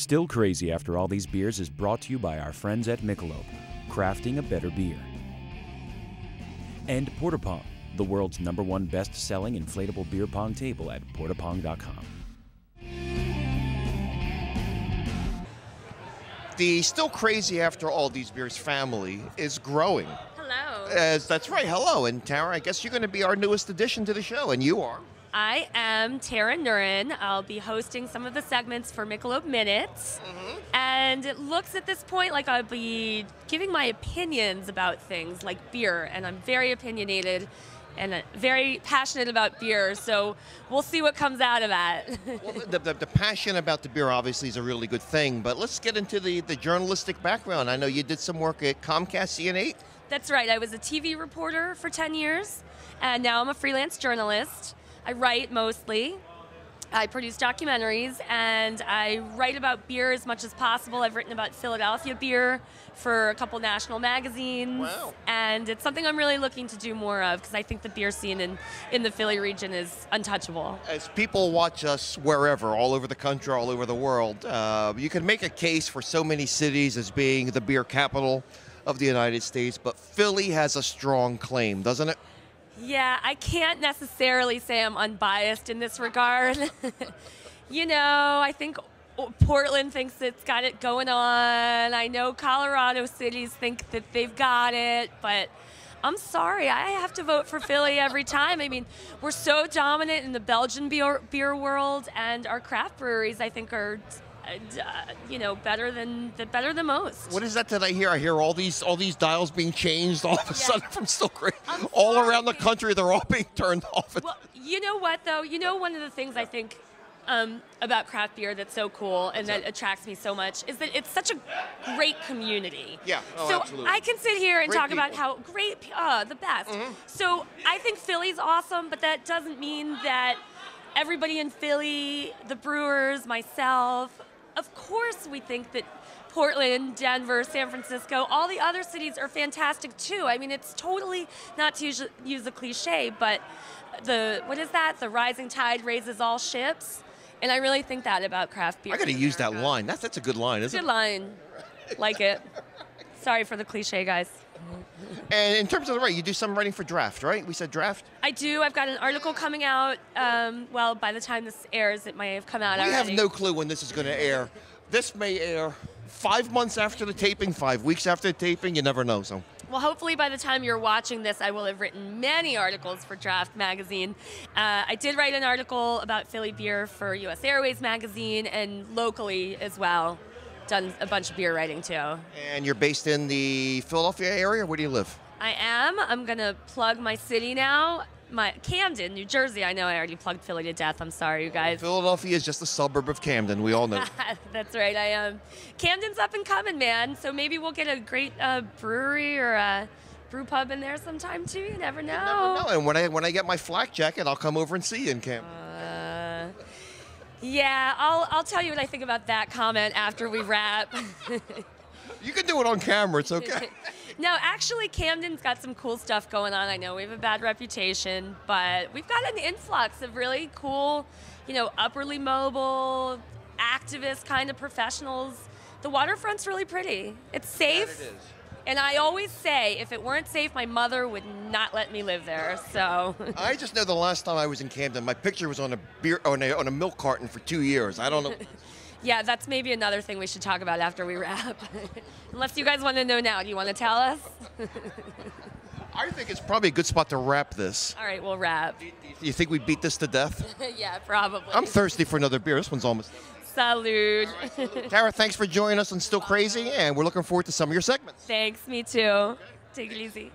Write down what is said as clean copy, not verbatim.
Still Crazy After All These Beers is brought to you by our friends at Michelob, crafting a better beer. And Porta Pong, the world's #1 best-selling inflatable beer pong table at portapong.com. The Still Crazy After All These Beers family is growing. Hello. That's right, hello. And Tara, I guess you're going to be our newest addition to the show, and you are. I am Tara Nurin. I'll be hosting some of the segments for Michelob Minutes. And it looks at this point like I'll be giving my opinions about things like beer. And I'm very opinionated and very passionate about beer. So we'll see what comes out of that. Well, the passion about the beer obviously is a really good thing. But let's get into the journalistic background. I know you did some work at Comcast CN8. That's right. I was a TV reporter for 10 years. And now I'm a freelance journalist. I write mostly, I produce documentaries, and I write about beer as much as possible. I've written about Philadelphia beer for a couple national magazines. Wow. And it's something I'm really looking to do more of because I think the beer scene in the Philly region is untouchable. As people watch us wherever, all over the country, all over the world, you can make a case for so many cities as being the beer capital of the United States, but Philly has a strong claim, doesn't it? Yeah, I can't necessarily say I'm unbiased in this regard. You know, I think Portland thinks it's got it going on. I know Colorado cities think that they've got it, but I'm sorry, I have to vote for Philly every time. I mean, we're so dominant in the Belgian beer world, and our craft breweries, I think, are better than most. What is that I hear? I hear all these dials being changed all of a sudden from Still Crazy. I'm all sorry. around the country, they're all being turned off. Well, you know what, though? You know, one of the things I think about craft beer that's so cool and that attracts me so much is that it's such a great community. Yeah, so absolutely. I can sit here and Great talk people. about how great, the best. So I think Philly's awesome, but that doesn't mean that everybody in Philly, the brewers, myself, of course we think that Portland, Denver, San Francisco, all the other cities are fantastic too. I mean, it's totally, not to use a cliche, but the rising tide raises all ships. And I really think that about craft beer. I got to use that line. That's a good line, isn't Good line. Like it. Sorry for the cliche, guys. And in terms of the writing, you do some writing for Draft, right? We said Draft? I do. I've got an article coming out. Well, by the time this airs, it may have come out already. We have no clue when this is going to air. This may air 5 months after the taping, 5 weeks after the taping. You never know. So. Well, hopefully by the time you're watching this, I will have written many articles for Draft magazine. I did write an article about Philly beer for US Airways magazine and locally as well. Done a bunch of beer writing too. And you're based in the Philadelphia area? Where do you live? I am. I'm going to plug my city now. Camden, New Jersey. I know I already plugged Philly to death. I'm sorry, you guys. Philadelphia is just a suburb of Camden. We all know. That's right, I am. Camden's up and coming, man. So maybe we'll get a great brewery or a brew pub in there sometime too. You never know. You never know. And when I get my flak jacket, I'll come over and see you in Camden. Yeah, I'll tell you what I think about that comment after we wrap. You can do it on camera. It's okay. No, actually, Camden's got some cool stuff going on. I know we have a bad reputation, but we've got an influx of really cool, upperly mobile, activist kind of professionals. The waterfront's really pretty. It's safe. That it is. And I always say, if it weren't safe, my mother would not let me live there. So I just know the last time I was in Camden, my picture was on a milk carton for 2 years. I don't know. Yeah, that's maybe another thing we should talk about after we wrap. Unless you guys want to know now. Do you want to tell us? I think it's probably a good spot to wrap this. All right, we'll wrap. You think we beat this to death? Yeah, probably. I'm thirsty for another beer. This one's almost done. Salud. Tara, thanks for joining us on Still Crazy, and we're looking forward to some of your segments. Thanks, me too. Take it easy.